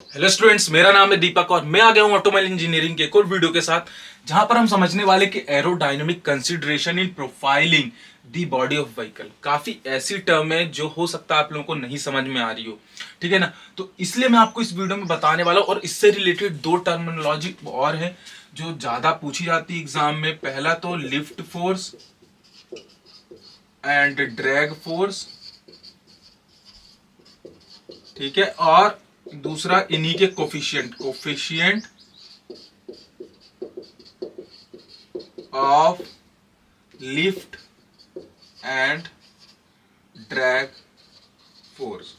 Hello students, मेरा नाम है दीपक और मैं आ गया हूं ऑटोमोबाइल इंजीनियरिंग के एक और वीडियो के साथ, जहां पर हम समझने वाले कि aerodynamic consideration in profiling the body of vehicle. काफी ऐसी टर्म है जो हो सकता है आप लोगों को नहीं समझ में आ रही हो, ठीक है ना। तो इसलिए मैं आपको इस वीडियो में बताने वाला हूं। और इससे रिलेटेड दो टर्मिनोलॉजी और है जो ज्यादा पूछी जाती है एग्जाम में। पहला तो lift force and drag force, ठीक है। और दूसरा इन्हीं के coefficient coefficient of lift and drag force.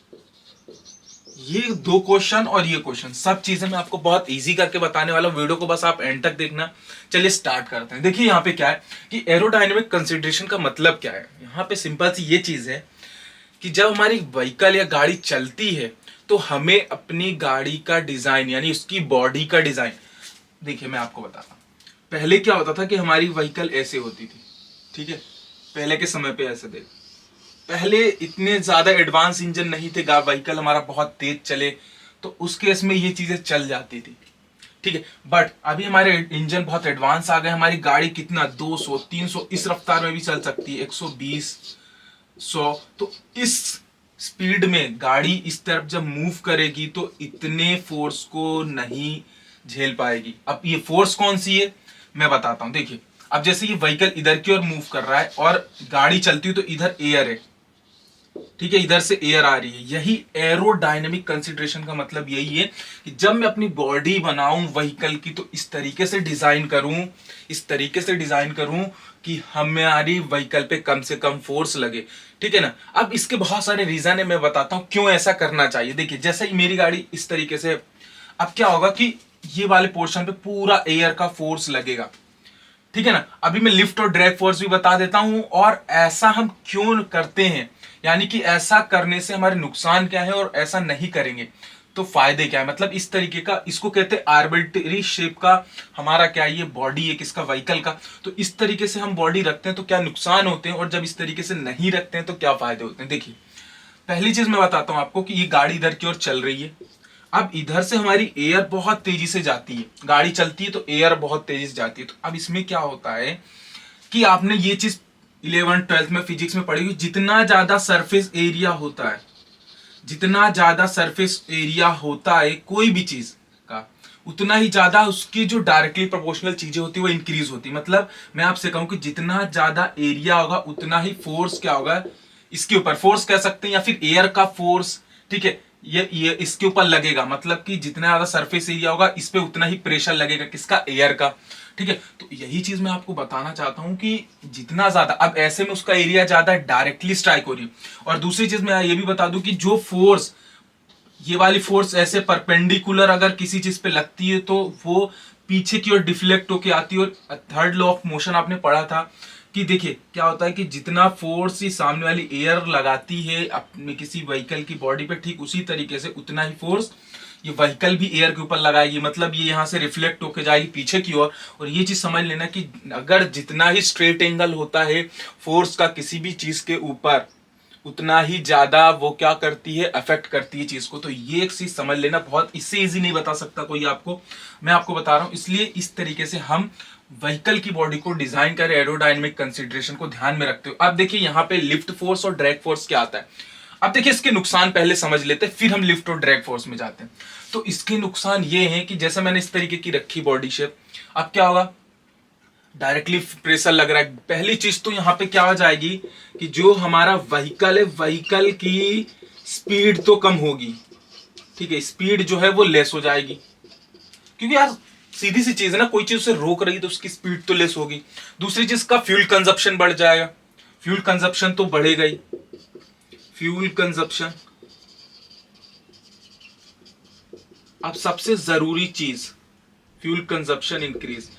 ये दो क्वेश्चन और ये क्वेश्चन, सब चीजें मैं आपको बहुत इजी करके बताने वाला हूं। वीडियो को बस आप एंड तक देखना। चलिए स्टार्ट करते हैं। देखिए यहाँ पे क्या है कि एरोडायनेमिक कंसीडरेशन का मतलब क्या है। यहाँ पे सिंपल सी ये चीज है कि जब हमारी व्हीकल या गाड़ी चलती है तो हमें अपनी गाड़ी का डिजाइन यानी उसकी बॉडी का डिजाइन, देखिए मैं आपको बताता हूं। पहले क्या होता था कि हमारी व्हीकल ऐसे होती थी, ठीक है। पहले के समय पे ऐसे देख, पहले इतने ज्यादा एडवांस इंजन नहीं थे, व्हीकल हमारा बहुत तेज चले तो उस केस में ये चीजें चल जाती थी, ठीक है। बट अभी हमारे इंजन बहुत एडवांस आ गए। हमारी गाड़ी कितना 200 300 इस रफ्तार में भी चल सकती है, 120 100। तो इस स्पीड में गाड़ी इस तरफ जब मूव करेगी तो इतने फोर्स को नहीं झेल पाएगी। अब ये फोर्स कौन सी है मैं बताता हूं। देखिए अब जैसे ये व्हीकल इधर की ओर मूव कर रहा है और गाड़ी चलती है तो इधर एयर है, ठीक है, इधर से एयर आ रही है। यही एरोडायनेमिक कंसीडरेशन का मतलब यही है कि जब मैं अपनी बॉडी बनाऊं व्हीकल की तो इस तरीके से डिजाइन करूं, इस तरीके से डिजाइन करूं कि हमारी व्हीकल पे कम से कम फोर्स लगे, ठीक है ना। अब इसके बहुत सारे रीजन है, मैं बताता हूं क्यों ऐसा करना चाहिए। देखिए जैसे ही मेरी गाड़ी इस तरीके से, अब क्या होगा कि ये वाले पोर्शन पे पूरा एयर का फोर्स लगेगा, ठीक है ना। अभी मैं लिफ्ट और ड्रैग फोर्स भी बता देता हूं और ऐसा हम क्यों करते हैं, यानी कि ऐसा करने से हमारे नुकसान क्या है और ऐसा नहीं करेंगे तो फायदे क्या है। मतलब इस तरीके का, इसको कहते हैं आर्बिट्री शेप का हमारा क्या है, ये बॉडी है किसका, व्हीकल का। तो इस तरीके से हम बॉडी रखते हैं तो क्या नुकसान होते हैं और जब इस तरीके से नहीं रखते हैं तो क्या फायदे होते हैं। देखिए पहली चीज मैं बताता हूं आपको कि ये गाड़ी इधर की ओर चल रही है। अब इधर से हमारी एयर बहुत तेजी से जाती है, गाड़ी चलती है तो एयर बहुत तेजी से जाती है। तो अब इसमें क्या होता है कि आपने ये चीज 11th 12th में फिजिक्स में पढ़ी हुई, जितना ज्यादा सरफेस एरिया होता है, जितना ज्यादा सरफेस एरिया होता है कोई भी चीज का, उतना ही ज्यादा उसकी जो डायरेक्टली प्रोपोर्शनल चीजें होती है वो इंक्रीज होती है। मतलब मैं आपसे कहूं कि जितना ज्यादा एरिया होगा उतना ही फोर्स क्या होगा, इसके ऊपर फोर्स कह सकते हैं या फिर एयर का फोर्स, ठीक है, ये इसके ऊपर लगेगा। मतलब कि जितना ज्यादा सरफेस एरिया होगा इस पे उतना ही प्रेशर लगेगा, किसका, एयर का, ठीक है। तो यही चीज मैं आपको बताना चाहता हूं कि जितना ज्यादा, अब ऐसे में उसका एरिया ज्यादा डायरेक्टली स्ट्राइक हो रही है। और दूसरी चीज मैं ये भी बता दूं कि जो फोर्स, ये वाली फोर्स ऐसे परपेंडिकुलर अगर किसी चीज पे लगती है तो वो पीछे की ओर डिफ्लेक्ट होके आती है। और थर्ड लॉ ऑफ मोशन आपने पढ़ा था कि देखिए क्या होता है कि जितना फोर्स ही सामने वाली एयर लगाती है अपने किसी व्हीकल की बॉडी पे, ठीक उसी तरीके से उतना ही फोर्स ये व्हीकल भी एयर के ऊपर लगाएगी। मतलब ये यहाँ से रिफ्लेक्ट होके जाएगी पीछे की ओर। और ये चीज समझ लेना कि अगर जितना ही स्ट्रेट एंगल होता है फोर्स का किसी भी चीज के ऊपर, उतना ही ज्यादा वो क्या करती है, अफेक्ट करती है चीज को। तो ये एक चीज समझ लेना, बहुत इससे इजी नहीं बता सकता कोई आपको, मैं आपको बता रहा हूं। इसलिए इस तरीके से हम व्हीकल की बॉडी को डिजाइन करें एरोडायनेमिक कंसीडरेशन को ध्यान में रखते हो। अब देखिए यहाँ पे लिफ्ट फोर्स और ड्रैग फोर्स क्या आता है। अब देखिए इसके नुकसान पहले समझ लेते हैं, फिर हम लिफ्ट और ड्रैग फोर्स में जाते हैं। तो इसके नुकसान ये हैं कि जैसे मैंने इस तरीके की रखी बॉडी शेप, अब क्या होगा, डायरेक्टली प्रेशर लग रहा है। पहली चीज तो यहां पे क्या हो जाएगी कि जो हमारा व्हीकल है, व्हीकल की स्पीड तो कम होगी, ठीक है, स्पीड जो है वो लेस हो जाएगी। क्योंकि यार सीधी सी चीज है ना, कोई चीज उसे रोक रही है तो उसकी स्पीड तो लेस होगी। दूसरी चीज का फ्यूल कंजप्शन बढ़ जाएगा, फ्यूल कंजप्शन तो बढ़ेगा ही, फ्यूल कंजप्शन। अब सबसे जरूरी चीज, फ्यूल कंजप्शन इंक्रीज।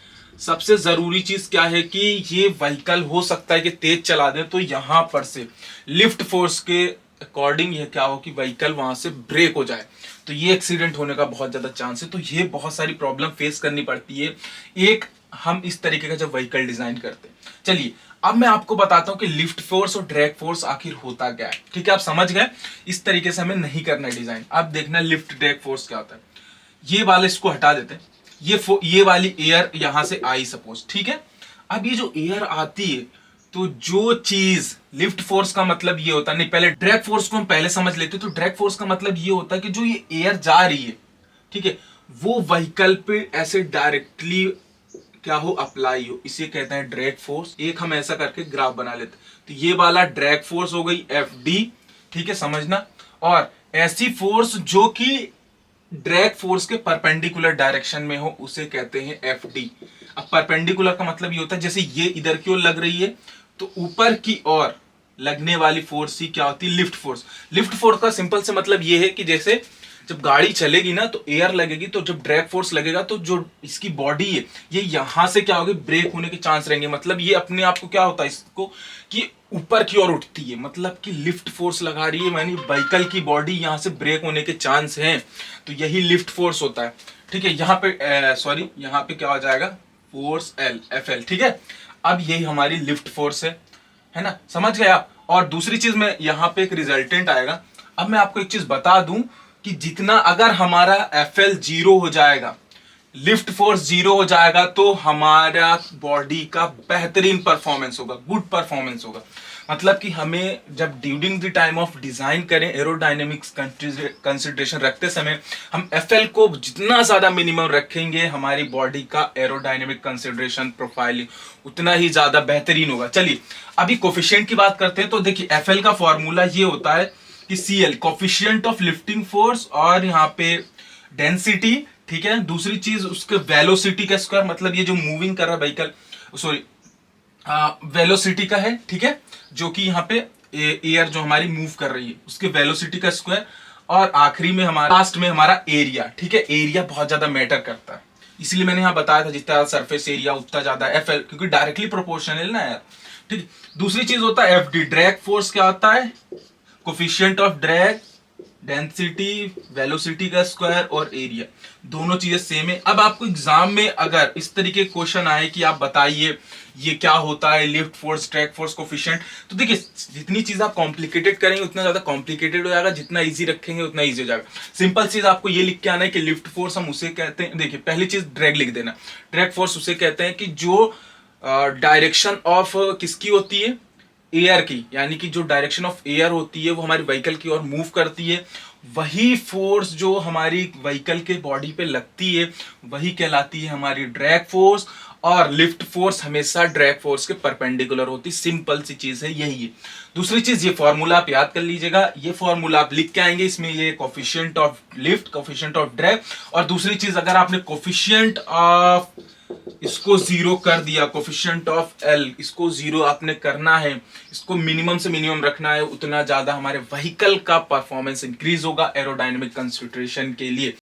सबसे जरूरी चीज क्या है कि ये व्हीकल हो सकता है कि तेज चला दे तो यहां पर से लिफ्ट फोर्स के अकॉर्डिंग ये क्या हो कि व्हीकल वहां से ब्रेक हो जाए। तो ये एक्सीडेंट होने का बहुत ज्यादा चांस है। तो ये बहुत सारी प्रॉब्लम फेस करनी पड़ती है एक हम इस तरीके का जब व्हीकल डिजाइन करते हैं। चलिए अब मैं आपको बताता हूं कि लिफ्ट फोर्स और ड्रैग फोर्स आखिर होता क्या है। ठीक है, आप समझ गए, इस तरीके से हमें नहीं करना है डिजाइन। अब देखना लिफ्ट ड्रैग फोर्स क्या होता है। ये वाले इसको हटा देते हैं, ये वाली एयर यहां से आई सपोज, ठीक है। अब ये जो एयर आती है, तो जो चीज लिफ्ट फोर्स का मतलब ये होता है, नहीं पहले ड्रैग फोर्स को हम पहले समझ लेते। तो ड्रैग फोर्स का मतलब ये होता है कि जो ये एयर जा रही है, ठीक है, वो व्हीकल पे ऐसे डायरेक्टली क्या हो, अप्लाई हो, इसे कहते हैं ड्रैग फोर्स। एक हम ऐसा करके ग्राफ बना लेते, तो ये वाला ड्रैग फोर्स हो गई एफ डी, ठीक है, समझना। और ऐसी फोर्स जो कि ड्रैग फोर्स के परपेंडिकुलर डायरेक्शन में हो, उसे कहते हैं एफ डी। अब परपेंडिकुलर का मतलब ये होता है जैसे ये इधर की ओर लग रही है, तो ऊपर की ओर लगने वाली फोर्स ही क्या होती है, लिफ्ट फोर्स। लिफ्ट फोर्स का सिंपल से मतलब ये है कि जैसे जब गाड़ी चलेगी ना तो एयर लगेगी, तो जब ड्रैग फोर्स लगेगा तो जो इसकी बॉडी है ये यहां से क्या होगी, ब्रेक होने के चांस रहेंगे। मतलब ये अपने आप को क्या होता है इसको कि ऊपर की ओर उठती है, मतलब कि लिफ्ट फोर्स लगा रही है, यानी व्हीकल की बॉडी यहां से ब्रेक होने के चांस हैं, तो यही लिफ्ट फोर्स होता है। ठीक है, यहाँ पे सॉरी यहाँ पे क्या हो जाएगा, फोर्स एल, एफ एल, ठीक है। अब यही हमारी लिफ्ट फोर्स है ना, समझ गए आप। और दूसरी चीज में यहाँ पे एक रिजल्टेंट आएगा। अब मैं आपको एक चीज बता दूं कि जितना अगर हमारा एफ एल जीरो हो जाएगा, लिफ्ट फोर्स जीरो हो जाएगा, तो हमारा बॉडी का बेहतरीन परफॉर्मेंस होगा, गुड परफॉर्मेंस होगा। मतलब कि हमें जब during the time of design करें, एरोडायनेमिक्स कंसिडरेशन रखते समय हम एफएल को जितना ज्यादा मिनिमम रखेंगे, हमारी बॉडी का एरोडायनेमिक कंसिडरेशन प्रोफाइलिंग उतना ही ज्यादा बेहतरीन होगा। चलिए अभी कोफिशिएंट की बात करते हैं। तो देखिए एफएल का फॉर्मूला ये होता है कि CL coefficient of lifting force, और यहाँ पे डेंसिटी, ठीक है। दूसरी चीज उसके वेलोसिटी का स्क्वायर, मतलब ये जो मूविंग कर रहा है व्हीकल, सॉरी वेलोसिटी का है, ठीक है, जो कि यहाँ पे एयर जो हमारी मूव कर रही है उसके वेलोसिटी का स्क्वायर। और आखिरी में हमारा लास्ट में हमारा एरिया, ठीक है। एरिया बहुत ज्यादा मैटर करता है, इसलिए मैंने यहाँ बताया था जितना सरफेस एरिया उतना ज्यादा एफ एल, क्योंकि डायरेक्टली प्रोपोर्शनल ना यार, ठीक। दूसरी चीज होता है एफ डी, ड्रैग फोर्स क्या होता है, coefficient of drag, density, velocity का स्क्वायर और एरिया, दोनों चीजें सेम है। अब आपको एग्जाम में अगर इस तरीके क्वेश्चन आए कि आप बताइए ये क्या होता है, lift force, drag force, coefficient, तो देखिए जितनी चीज आप कॉम्प्लिकेटेड करेंगे उतना ज्यादा कॉम्प्लिकेटेड हो जाएगा, जितना इजी रखेंगे उतना इजी हो जाएगा। सिंपल चीज आपको ये लिख के आना है कि लिफ्ट फोर्स हम उसे कहते हैं, देखिए पहली चीज ड्रैग लिख देना, ड्रैग फोर्स उसे कहते हैं कि जो डायरेक्शन ऑफ किसकी होती है, एयर की, यानी कि जो डायरेक्शन ऑफ एयर होती है वो हमारी व्हीकल की ओर मूव करती है, वही फोर्स जो हमारी व्हीकल के बॉडी पे लगती है वही कहलाती है हमारी ड्रैग फोर्स। और लिफ्ट फोर्स हमेशा ड्रैग फोर्स के परपेंडिकुलर होती, सिंपल सी चीज है, यही है। दूसरी चीज ये फॉर्मूला आप याद कर लीजिएगा, ये फॉर्मूला आप लिख के आएंगे, इसमें ये coefficient of lift, coefficient of drag. और दूसरी चीज अगर आपने कोफिशिएंट ऑफ इसको जीरो कर दिया, कोफिशिएंट ऑफ एल इसको जीरो आपने करना है, इसको मिनिमम से मिनिमम रखना है, उतना ज्यादा हमारे व्हीकल का परफॉर्मेंस इंक्रीज होगा एरोडायनेमिक कंसिडरेशन के लिए।